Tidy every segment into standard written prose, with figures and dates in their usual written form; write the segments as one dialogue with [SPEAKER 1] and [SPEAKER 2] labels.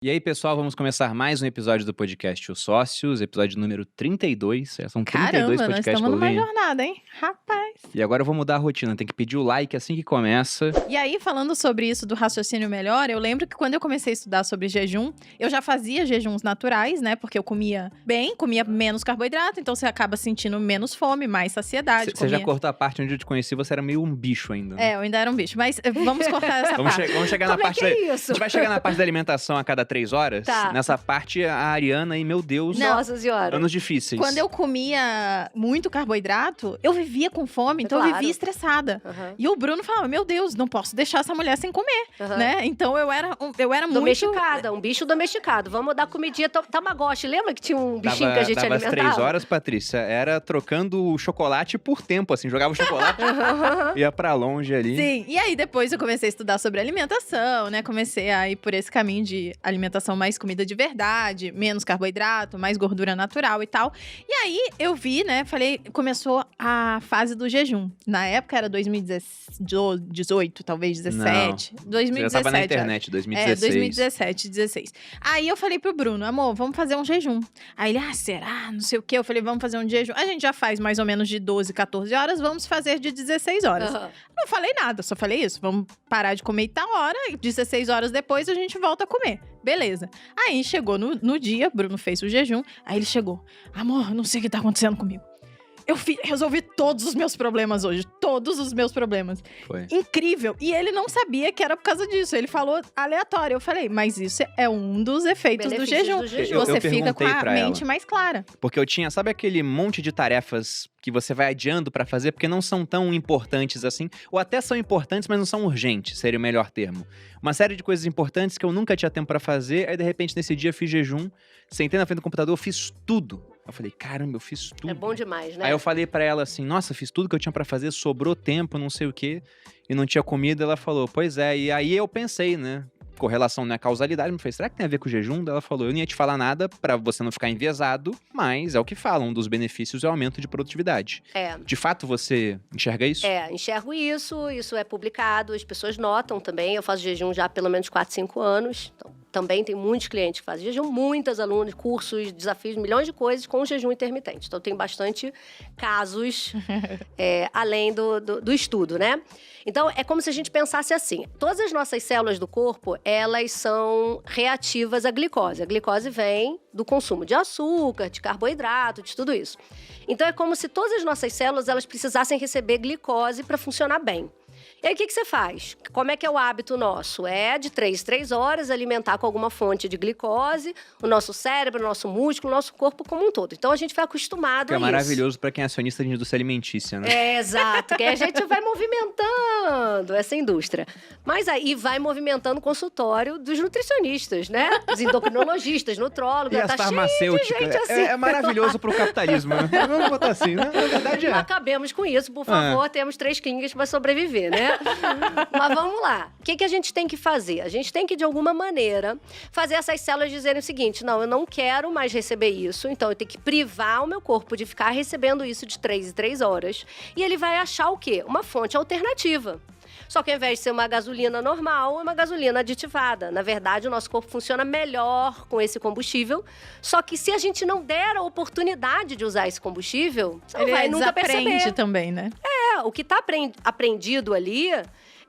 [SPEAKER 1] E aí, pessoal, vamos começar mais um episódio do podcast Os Sócios, episódio número 32. São 32
[SPEAKER 2] Caramba, nós
[SPEAKER 1] podcasts,
[SPEAKER 2] estamos numa
[SPEAKER 1] Paulinha.
[SPEAKER 2] jornada, hein? Rapaz.
[SPEAKER 1] E agora eu vou mudar a rotina, tem que pedir o like assim que começa.
[SPEAKER 2] E aí, falando sobre isso do raciocínio melhor, eu lembro que quando eu comecei a estudar sobre jejum, eu já fazia jejuns naturais, né? Porque eu comia bem, comia menos carboidrato, então você acaba sentindo menos fome, mais saciedade.
[SPEAKER 1] Você já cortou a parte onde eu te conheci, você era meio um bicho ainda. Né?
[SPEAKER 2] É, eu ainda era um bicho, mas vamos cortar essa parte.
[SPEAKER 1] Vamos chegar na
[SPEAKER 3] Como
[SPEAKER 1] parte
[SPEAKER 3] é que é isso?
[SPEAKER 1] A gente vai chegar na parte da alimentação a cada 3 horas.
[SPEAKER 3] Tá.
[SPEAKER 1] Nessa parte, a Ariana e, meu Deus,
[SPEAKER 3] Nossa senhora.
[SPEAKER 1] anos difíceis.
[SPEAKER 2] Quando eu comia muito carboidrato, eu vivia com fome, então eu
[SPEAKER 3] Claro.
[SPEAKER 2] vivia estressada.
[SPEAKER 3] Aham,
[SPEAKER 2] E o Bruno falava, meu Deus, não posso deixar essa mulher sem comer,
[SPEAKER 3] aham.
[SPEAKER 2] né? Então eu era muito...
[SPEAKER 3] Domesticada, um bicho domesticado. Vamos dar comidinha Tamagotchi. Lembra que tinha um bichinho que a gente
[SPEAKER 1] dava as
[SPEAKER 3] alimentava?
[SPEAKER 1] 3 horas, Patrícia, era trocando o chocolate por tempo, assim, jogava o chocolate, ia pra longe ali.
[SPEAKER 2] Sim, e aí depois eu comecei a estudar sobre alimentação, né? Comecei a ir por esse caminho de alimentação mais comida de verdade, menos carboidrato, mais gordura natural e tal. E aí eu vi, né? Falei, começou a fase do jejum. Na época era 2018, talvez 17.
[SPEAKER 1] Você
[SPEAKER 2] 2017.
[SPEAKER 1] já tava na internet, 2016.
[SPEAKER 2] 2017, 16. Aí eu falei pro Bruno, amor, vamos fazer um jejum. Aí ele, será? Não sei o quê. Eu falei, vamos fazer um jejum. A gente já faz mais ou menos de 12, 14 horas, vamos fazer de 16 horas.
[SPEAKER 3] Aham.
[SPEAKER 2] Não falei nada, só falei isso. Vamos parar de comer em tal hora, e 16 horas depois a gente volta a comer. Beleza. Aí chegou no dia, Bruno fez o jejum, aí ele chegou. Amor, não sei o que tá acontecendo comigo. Eu resolvi todos os meus problemas hoje. Todos os meus problemas.
[SPEAKER 1] Foi.
[SPEAKER 2] Incrível. E ele não sabia que era por causa disso. Ele falou aleatório. Eu falei, mas isso é um dos efeitos do
[SPEAKER 3] Benefícios
[SPEAKER 2] jejum.
[SPEAKER 3] do jejum.
[SPEAKER 1] Eu
[SPEAKER 2] Você fica com
[SPEAKER 1] perguntei
[SPEAKER 2] a
[SPEAKER 1] pra
[SPEAKER 2] mente
[SPEAKER 1] ela.
[SPEAKER 2] mais clara.
[SPEAKER 1] Porque eu tinha, sabe aquele monte de tarefas que você vai adiando pra fazer, porque não são tão importantes assim, ou até são importantes, mas não são urgentes, seria o melhor termo. Uma série de coisas importantes que eu nunca tinha tempo pra fazer, aí de repente nesse dia eu fiz jejum, sentei na frente do computador, eu fiz tudo. Eu falei, caramba, eu fiz tudo.
[SPEAKER 3] É bom demais, né?
[SPEAKER 1] Aí eu falei pra ela assim, nossa, fiz tudo que eu tinha pra fazer, sobrou tempo, não sei o quê, e não tinha comida. Ela falou, pois é, e aí eu pensei, né, correlação não é causalidade, me falei, será que tem a ver com o jejum? Daí ela falou, eu não ia te falar nada pra você não ficar enviesado, mas é o que falam, um dos benefícios é o aumento de produtividade.
[SPEAKER 3] É.
[SPEAKER 1] De fato, você enxerga isso?
[SPEAKER 3] Enxergo isso é publicado, as pessoas notam também. Eu faço jejum já há pelo menos 4, 5 anos. Então, também tem muitos clientes que fazem jejum, muitas alunas, cursos, desafios, milhões de coisas com jejum intermitente. Então, tem bastante casos além do estudo, né? Então, é como se a gente pensasse assim. Todas as nossas células do corpo, elas são reativas à glicose. A glicose vem do consumo de açúcar, de carboidrato, de tudo isso. Então, é como se todas as nossas células, elas precisassem receber glicose para funcionar bem. E aí, o que você faz? Como é que é o hábito nosso? É de 3 horas alimentar com alguma fonte de glicose o nosso cérebro, o nosso músculo, o nosso corpo como um todo. Então, a gente vai acostumado
[SPEAKER 1] Que
[SPEAKER 3] a
[SPEAKER 1] é
[SPEAKER 3] isso.
[SPEAKER 1] maravilhoso pra quem é acionista de indústria alimentícia, né?
[SPEAKER 3] Exato, que aí a gente vai movimentando essa indústria. Mas aí vai movimentando o consultório dos nutricionistas, né? Os endocrinologistas, nutrólogos,
[SPEAKER 1] E as
[SPEAKER 3] tá cheio de
[SPEAKER 1] farmacêuticas,
[SPEAKER 3] gente assim.
[SPEAKER 1] é maravilhoso pro capitalismo, né? Vamos botar assim, né? Na verdade é.
[SPEAKER 3] Acabemos com isso, por favor, temos 3 clínicas para sobreviver, né? Mas vamos lá. O que a gente tem que fazer? A gente tem que, de alguma maneira, fazer essas células dizerem o seguinte, não, eu não quero mais receber isso, então eu tenho que privar o meu corpo de ficar recebendo isso de 3 em 3 horas. E ele vai achar o quê? Uma fonte alternativa. Só que ao invés de ser uma gasolina normal, é uma gasolina aditivada. Na verdade, o nosso corpo funciona melhor com esse combustível. Só que se a gente não der a oportunidade de usar esse combustível, você não vai nunca perceber.
[SPEAKER 2] Também, né?
[SPEAKER 3] O que está aprendido ali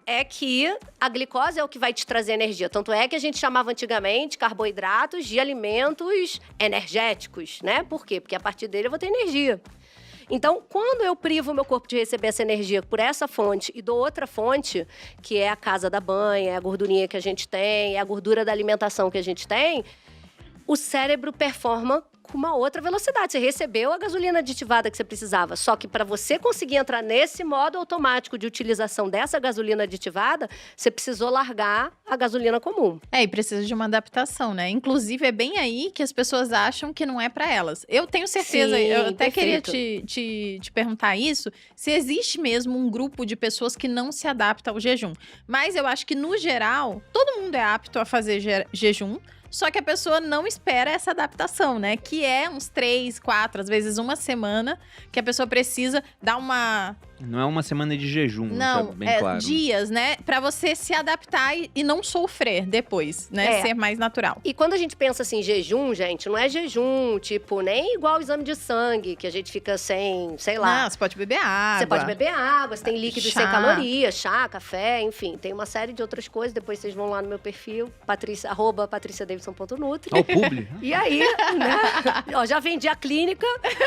[SPEAKER 3] é que a glicose é o que vai te trazer energia. Tanto é que a gente chamava antigamente carboidratos de alimentos energéticos, né? Por quê? Porque a partir dele eu vou ter energia. Então, quando eu privo o meu corpo de receber essa energia por essa fonte e dou outra fonte, que é a casa da banha, é a gordurinha que a gente tem, é a gordura da alimentação que a gente tem, o cérebro performa com uma outra velocidade. Você recebeu a gasolina aditivada que você precisava, só que para você conseguir entrar nesse modo automático de utilização dessa gasolina aditivada, você precisou largar a gasolina comum.
[SPEAKER 2] E precisa de uma adaptação, né? Inclusive, é bem aí que as pessoas acham que não é pra elas. Eu tenho certeza,
[SPEAKER 3] Sim,
[SPEAKER 2] eu até
[SPEAKER 3] perfeito.
[SPEAKER 2] queria te perguntar isso, se existe mesmo um grupo de pessoas que não se adapta ao jejum. Mas eu acho que, no geral, todo mundo é apto a fazer jejum, só que a pessoa não espera essa adaptação, né? Que é uns 3, 4, às vezes uma semana, que a pessoa precisa dar uma
[SPEAKER 1] Não é uma semana de jejum,
[SPEAKER 2] Não,
[SPEAKER 1] isso é bem claro.
[SPEAKER 2] dias, né? Pra você se adaptar e não sofrer depois, né? Ser mais natural.
[SPEAKER 3] E quando a gente pensa assim, jejum, gente, não é jejum, tipo, nem igual o exame de sangue, que a gente fica sem, sei lá.
[SPEAKER 2] Não, você pode beber água.
[SPEAKER 3] Você pode beber água, você tem líquidos
[SPEAKER 2] Chá.
[SPEAKER 3] sem calorias, chá, café, enfim. Tem uma série de outras coisas. Depois vocês vão lá no meu perfil, @patriciadavidson.nutri.
[SPEAKER 1] Ao publi.
[SPEAKER 3] E aí, né? Ó, já vendi a clínica,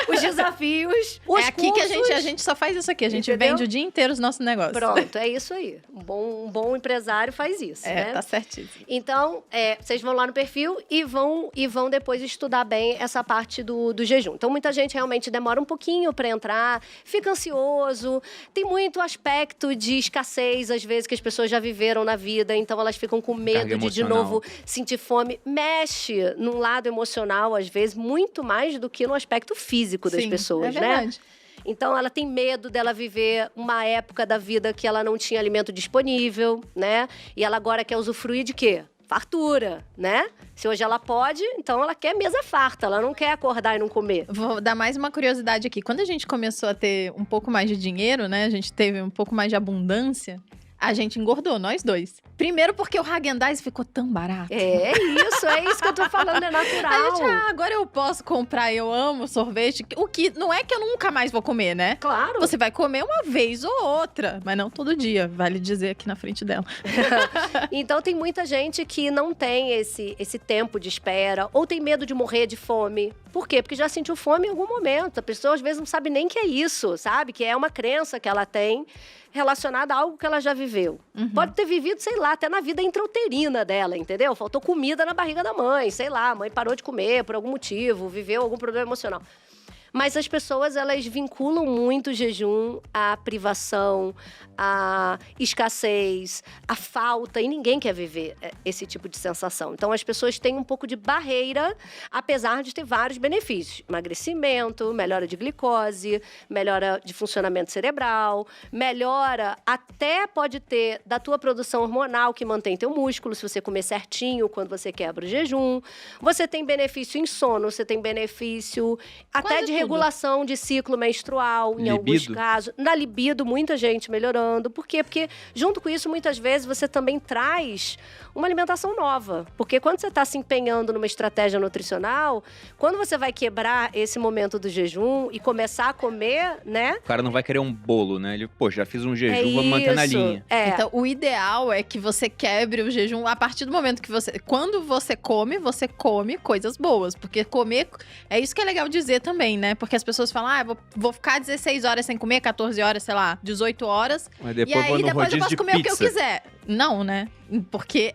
[SPEAKER 3] os desafios, os
[SPEAKER 2] É aqui
[SPEAKER 3] cursos.
[SPEAKER 2] que a gente só faz isso aqui. A gente
[SPEAKER 3] Entendeu?
[SPEAKER 2] vende o dia inteiro os nossos negócios.
[SPEAKER 3] Pronto, é isso aí. Um bom empresário faz isso, né?
[SPEAKER 2] Tá certíssimo.
[SPEAKER 3] Então, vocês vão lá no perfil e vão depois estudar bem essa parte do jejum. Então, muita gente realmente demora um pouquinho para entrar, fica ansioso, tem muito aspecto de escassez, às vezes, que as pessoas já viveram na vida, então elas ficam com medo
[SPEAKER 1] Carga
[SPEAKER 3] de
[SPEAKER 1] emocional.
[SPEAKER 3] novo, sentir fome. Mexe num lado emocional, às vezes, muito mais do que no aspecto físico das
[SPEAKER 2] Sim,
[SPEAKER 3] pessoas,
[SPEAKER 2] é
[SPEAKER 3] né?
[SPEAKER 2] verdade.
[SPEAKER 3] Então, ela tem medo dela viver uma época da vida que ela não tinha alimento disponível, né? E ela agora quer usufruir de quê? Fartura, né? Se hoje ela pode, então ela quer mesa farta, ela não quer acordar e não comer.
[SPEAKER 2] Vou dar mais uma curiosidade aqui. Quando a gente começou a ter um pouco mais de dinheiro, né? A gente teve um pouco mais de abundância. A gente engordou, nós dois. Primeiro porque o Häagen-Dazs ficou tão barato.
[SPEAKER 3] É isso que eu tô falando, é natural.
[SPEAKER 2] A gente, agora eu posso comprar, eu amo sorvete. O que não é que eu nunca mais vou comer, né?
[SPEAKER 3] Claro.
[SPEAKER 2] Você vai comer uma vez ou outra, mas não todo dia, vale dizer aqui na frente dela.
[SPEAKER 3] Então tem muita gente que não tem esse tempo de espera ou tem medo de morrer de fome. Por quê? Porque já sentiu fome em algum momento. A pessoa às vezes não sabe nem que é isso, sabe? Que é uma crença que ela tem relacionada a algo que ela já viveu. Pode ter vivido, sei lá, até na vida intrauterina dela, entendeu? Faltou comida na barriga da mãe, sei lá, a mãe parou de comer por algum motivo, viveu algum problema emocional. Mas as pessoas, elas vinculam muito o jejum à privação, à escassez, à falta, e ninguém quer viver esse tipo de sensação. Então, as pessoas têm um pouco de barreira, apesar de ter vários benefícios. Emagrecimento, melhora de glicose, melhora de funcionamento cerebral, melhora até pode ter da tua produção hormonal, que mantém teu músculo, se você comer certinho quando você quebra o jejum. Você tem benefício em sono, você tem benefício até
[SPEAKER 2] Quase
[SPEAKER 3] de
[SPEAKER 2] tudo.
[SPEAKER 3] regulação de ciclo menstrual, em alguns
[SPEAKER 1] Libido.
[SPEAKER 3] casos. Na libido, muita gente melhorando. Por quê? Porque, junto com isso, muitas vezes você também traz uma alimentação nova. Porque quando você está se empenhando numa estratégia nutricional, quando você vai quebrar esse momento do jejum e começar a comer, né?
[SPEAKER 1] O cara não vai querer um bolo, né? Ele, pô, já fiz um jejum, vou manter na linha.
[SPEAKER 2] Então, o ideal é que você quebre o jejum a partir do momento que você... Quando você come coisas boas. Porque comer... É isso que é legal dizer também, né? Porque as pessoas falam, vou ficar 16 horas sem comer, 14 horas, sei lá, 18 horas.
[SPEAKER 1] Mas
[SPEAKER 2] E aí,
[SPEAKER 1] depois vou no
[SPEAKER 2] depois eu
[SPEAKER 1] rodízio
[SPEAKER 2] posso
[SPEAKER 1] de
[SPEAKER 2] comer o que eu
[SPEAKER 1] pizza.
[SPEAKER 2] quiser. Não, né? Porque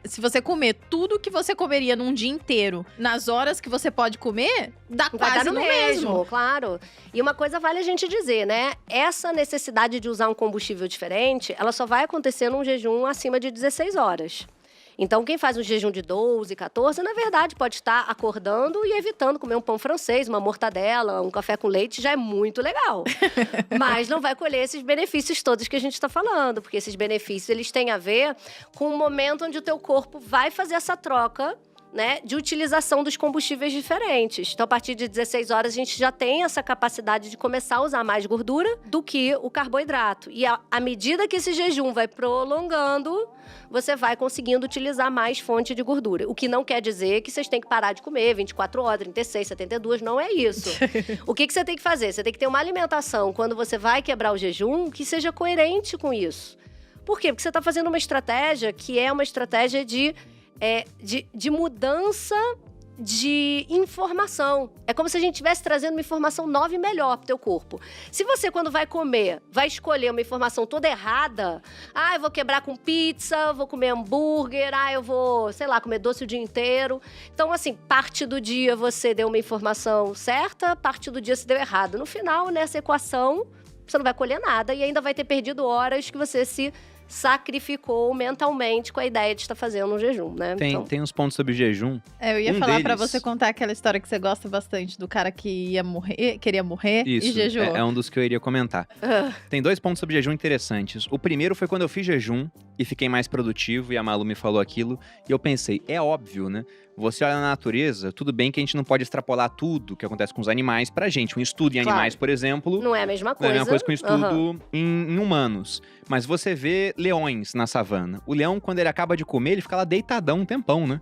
[SPEAKER 2] se você comer tudo que você comeria num dia inteiro, nas horas que você pode comer, dá
[SPEAKER 3] Vai
[SPEAKER 2] quase
[SPEAKER 3] dar
[SPEAKER 2] no mesmo.
[SPEAKER 3] Claro. E uma coisa vale a gente dizer, né? Essa necessidade de usar um combustível diferente, ela só vai acontecer num jejum acima de 16 horas. Então, quem faz um jejum de 12, 14, na verdade, pode estar acordando e evitando comer um pão francês, uma mortadela, um café com leite, já é muito legal. Mas não vai colher esses benefícios todos que a gente está falando, porque esses benefícios, eles têm a ver com o momento onde o teu corpo vai fazer essa troca, né, de utilização dos combustíveis diferentes. Então, a partir de 16 horas, a gente já tem essa capacidade de começar a usar mais gordura do que o carboidrato. E à medida que esse jejum vai prolongando, você vai conseguindo utilizar mais fonte de gordura. O que não quer dizer que vocês têm que parar de comer 24 horas, 36, 72, não é isso. O que você tem que fazer? Você tem que ter uma alimentação, quando você vai quebrar o jejum, que seja coerente com isso. Por quê? Porque você está fazendo uma estratégia que é uma estratégia de mudança de informação. É como se a gente estivesse trazendo uma informação nova e melhor pro teu corpo. Se você, quando vai comer, vai escolher uma informação toda errada, eu vou quebrar com pizza, vou comer hambúrguer, eu vou, sei lá, comer doce o dia inteiro. Então, assim, parte do dia você deu uma informação certa, parte do dia você deu errado. No final, nessa equação, você não vai colher nada e ainda vai ter perdido horas que você se sacrificou mentalmente com a ideia de estar fazendo um jejum, né?
[SPEAKER 1] Tem uns pontos sobre o jejum.
[SPEAKER 2] Eu ia
[SPEAKER 1] Um
[SPEAKER 2] falar pra
[SPEAKER 1] deles-
[SPEAKER 2] você contar aquela história que você gosta bastante do cara que queria morrer e
[SPEAKER 1] Isso,
[SPEAKER 2] jejuou.
[SPEAKER 1] é um dos que eu iria comentar. Tem 2 pontos sobre jejum interessantes. O primeiro foi quando eu fiz jejum e fiquei mais produtivo, e a Malu me falou aquilo, e eu pensei, é óbvio, né? Você olha na natureza, tudo bem que a gente não pode extrapolar tudo que acontece com os animais pra gente. Um estudo em animais, por exemplo,
[SPEAKER 3] Não é a mesma
[SPEAKER 1] não
[SPEAKER 3] coisa.
[SPEAKER 1] é a mesma coisa que um estudo em humanos. Mas você vê leões na savana. O leão, quando ele acaba de comer, ele fica lá deitadão um tempão, né?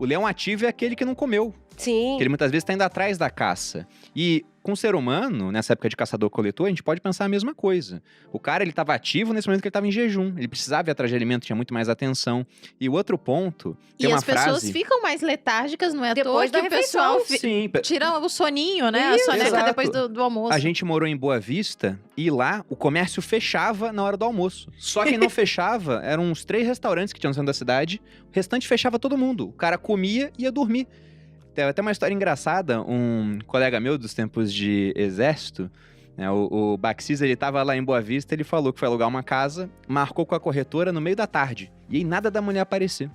[SPEAKER 1] O leão ativo é aquele que não comeu.
[SPEAKER 3] Sim.
[SPEAKER 1] Que ele muitas vezes está indo atrás da caça. E com o ser humano, nessa época de caçador-coletor, a gente pode pensar a mesma coisa. O cara, ele estava ativo nesse momento que ele estava em jejum. Ele precisava ir atrás de alimento, tinha muito mais atenção. E o outro ponto, tem uma frase...
[SPEAKER 2] E as pessoas ficam mais letárgicas, não é à
[SPEAKER 3] Depois
[SPEAKER 2] toa
[SPEAKER 3] da
[SPEAKER 2] que o pessoal
[SPEAKER 1] Sim,
[SPEAKER 2] tira o soninho, né?
[SPEAKER 3] Isso,
[SPEAKER 2] a soneca
[SPEAKER 1] exato.
[SPEAKER 2] depois do almoço.
[SPEAKER 1] A gente morou em Boa Vista e lá o comércio fechava na hora do almoço. Só quem não fechava eram uns 3 restaurantes que tinham no centro da cidade. O restante fechava todo mundo. O cara comia e ia dormir. Tem até uma história engraçada. Um colega meu dos tempos de exército, né, o Baxis, ele tava lá em Boa Vista, ele falou que foi alugar uma casa, marcou com a corretora no meio da tarde. E aí nada da mulher aparecer.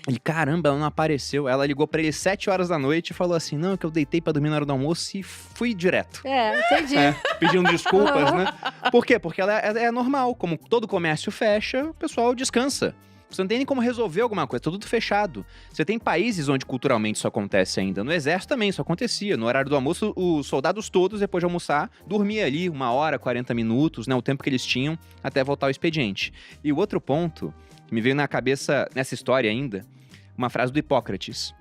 [SPEAKER 1] Ele, caramba, ela não apareceu. Ela ligou pra ele 7 horas da noite e falou assim, não, que eu deitei pra dormir na hora do almoço e fui direto.
[SPEAKER 3] Entendi.
[SPEAKER 1] Pedindo desculpas, né? Por quê? Porque ela é normal. Como todo comércio fecha, o pessoal descansa. Você não tem nem como resolver alguma coisa, tá tudo fechado. Você tem países onde culturalmente isso acontece ainda. No exército também isso acontecia. No horário do almoço, os soldados todos, depois de almoçar, dormiam ali 1 hora, 40 minutos, né? O tempo que eles tinham até voltar ao expediente. E o outro ponto que me veio na cabeça, nessa história ainda, uma frase do Hipócrates.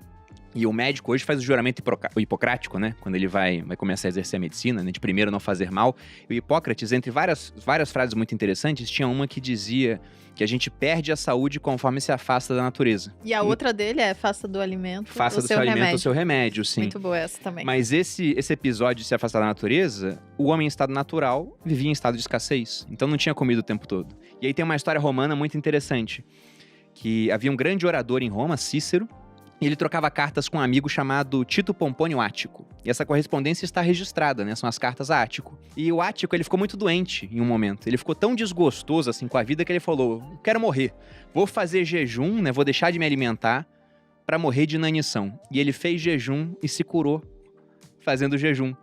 [SPEAKER 1] E o médico hoje faz o juramento hipocrático, né? Quando ele vai começar a exercer a medicina, né? De primeiro não fazer mal. E o Hipócrates, entre várias frases muito interessantes, tinha uma que dizia que a gente perde a saúde conforme se afasta da natureza.
[SPEAKER 2] E a outra dele é faça do alimento
[SPEAKER 1] Faça
[SPEAKER 2] o
[SPEAKER 1] do
[SPEAKER 2] seu
[SPEAKER 1] seu alimento
[SPEAKER 2] remédio.
[SPEAKER 1] o seu remédio, sim.
[SPEAKER 2] Muito boa essa também.
[SPEAKER 1] Mas esse episódio de se afastar da natureza, o homem em estado natural vivia em estado de escassez. Então não tinha comida o tempo todo. E aí tem uma história romana muito interessante. Que havia um grande orador em Roma, Cícero, e ele trocava cartas com um amigo chamado Tito Pompônio Ático. E essa correspondência está registrada, né? São as cartas a Ático. E o Ático, ele ficou muito doente em um momento. Ele ficou tão desgostoso, assim, com a vida que ele falou, quero morrer. Vou fazer jejum, né? Vou deixar de me alimentar para morrer de inanição. E ele fez jejum e se curou fazendo jejum.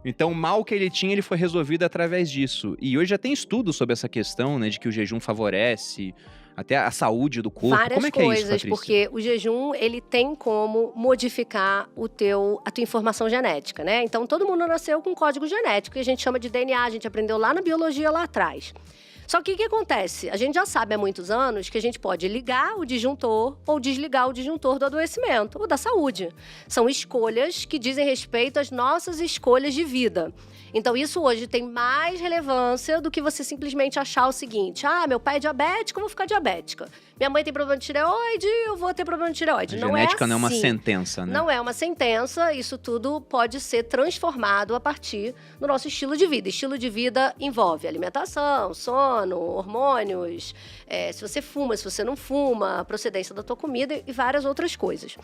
[SPEAKER 1] Então, o mal que ele tinha, ele foi resolvido através disso. E hoje já tem estudos sobre essa questão, né? De que o jejum favorece até a saúde do corpo.
[SPEAKER 3] Várias
[SPEAKER 1] Como é que
[SPEAKER 3] coisas,
[SPEAKER 1] é isso, Patrícia?
[SPEAKER 3] porque o jejum, ele tem como modificar a tua informação genética, né? Então, todo mundo nasceu com um código genético, que a gente chama de DNA, a gente aprendeu lá na biologia, lá atrás. Só que o que acontece? A gente já sabe há muitos anos que a gente pode ligar o disjuntor ou desligar o disjuntor do adoecimento ou da saúde. São escolhas que dizem respeito às nossas escolhas de vida. Então, isso hoje tem mais relevância do que você simplesmente achar o seguinte: meu pai é diabético, eu vou ficar diabética. Minha mãe tem problema de tireoide, eu vou ter problema de tireoide.
[SPEAKER 1] A
[SPEAKER 3] Não
[SPEAKER 1] genética
[SPEAKER 3] é assim.
[SPEAKER 1] não é uma sentença, né?
[SPEAKER 3] Não é uma sentença, isso tudo pode ser transformado a partir do nosso estilo de vida. Estilo de vida envolve alimentação, sono, hormônios, se você fuma, se você não fuma, a procedência da tua comida e várias outras coisas.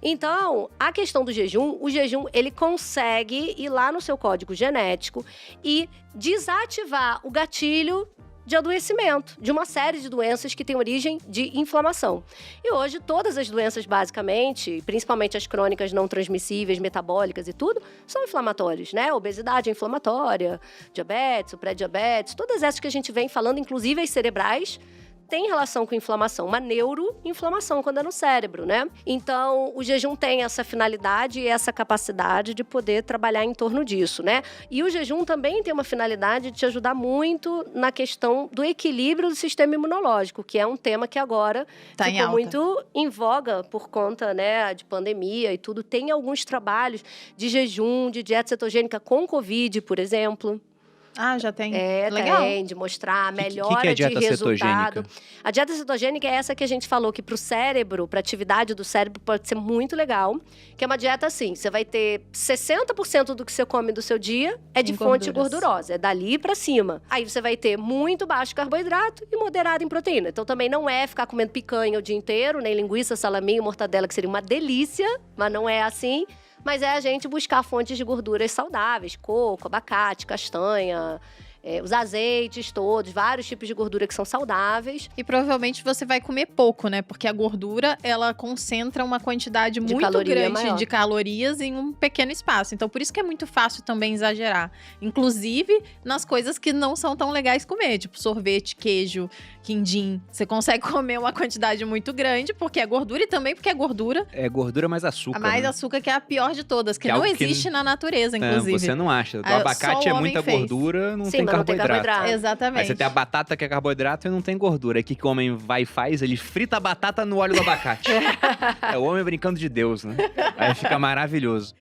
[SPEAKER 3] Então, a questão do jejum, o jejum, ele consegue ir lá no seu código genético e desativar o gatilho de adoecimento, de uma série de doenças que têm origem de inflamação. E hoje, todas as doenças, basicamente, principalmente as crônicas não transmissíveis, metabólicas e tudo, são inflamatórias, né? Obesidade é inflamatória, diabetes, o pré-diabetes, todas essas que a gente vem falando, inclusive as cerebrais, tem relação com inflamação, uma neuroinflamação quando é no cérebro, né? Então, o jejum tem essa finalidade e essa capacidade de poder trabalhar em torno disso, né? E o jejum também tem uma finalidade de te ajudar muito na questão do equilíbrio do sistema imunológico, que é um tema que agora ficou muito em voga por conta, né, de pandemia e tudo. Tem alguns trabalhos de jejum, de dieta cetogênica com Covid, por exemplo.
[SPEAKER 2] Já tem. Legal.
[SPEAKER 3] Tem, de mostrar a melhora
[SPEAKER 1] que é a dieta
[SPEAKER 3] de resultado.
[SPEAKER 1] cetogênica?
[SPEAKER 3] A dieta cetogênica é essa que a gente falou que pro cérebro, pra atividade do cérebro, pode ser muito legal. Que é uma dieta assim, você vai ter 60% do que você come do seu dia é de fonte gordurosa, é dali pra cima. Aí você vai ter muito baixo carboidrato e moderado em proteína. Então também não é ficar comendo picanha o dia inteiro, nem linguiça, salaminho, mortadela, que seria uma delícia, mas não é assim. Mas é a gente buscar fontes de gorduras saudáveis, coco, abacate, castanha, os azeites todos, vários tipos de gordura que são saudáveis.
[SPEAKER 2] E provavelmente você vai comer pouco, né? Porque a gordura, ela concentra uma quantidade muito grande de calorias em um pequeno espaço. Então, por isso que é muito fácil também exagerar. Inclusive, nas coisas que não são tão legais comer. Tipo, sorvete, queijo, quindim. Você consegue comer uma quantidade muito grande, porque é gordura e também porque é gordura.
[SPEAKER 1] É gordura mais açúcar.
[SPEAKER 2] A mais
[SPEAKER 1] né?
[SPEAKER 2] açúcar que é a pior de todas, que
[SPEAKER 1] Que é
[SPEAKER 2] não
[SPEAKER 1] algo que
[SPEAKER 2] existe na natureza, inclusive.
[SPEAKER 1] Você não acha. O
[SPEAKER 2] Ah,
[SPEAKER 1] abacate
[SPEAKER 2] só
[SPEAKER 1] é
[SPEAKER 2] o homem
[SPEAKER 1] muita
[SPEAKER 2] fez.
[SPEAKER 1] gordura, não
[SPEAKER 3] Sim,
[SPEAKER 1] tem
[SPEAKER 3] mas não tem
[SPEAKER 1] carboidrato.
[SPEAKER 3] carboidrato.
[SPEAKER 2] Exatamente.
[SPEAKER 1] Aí você tem a batata que é carboidrato e não tem gordura. Aí o que o homem vai e faz? Ele frita a batata no óleo do abacate. É o homem brincando de Deus, né? Aí fica maravilhoso.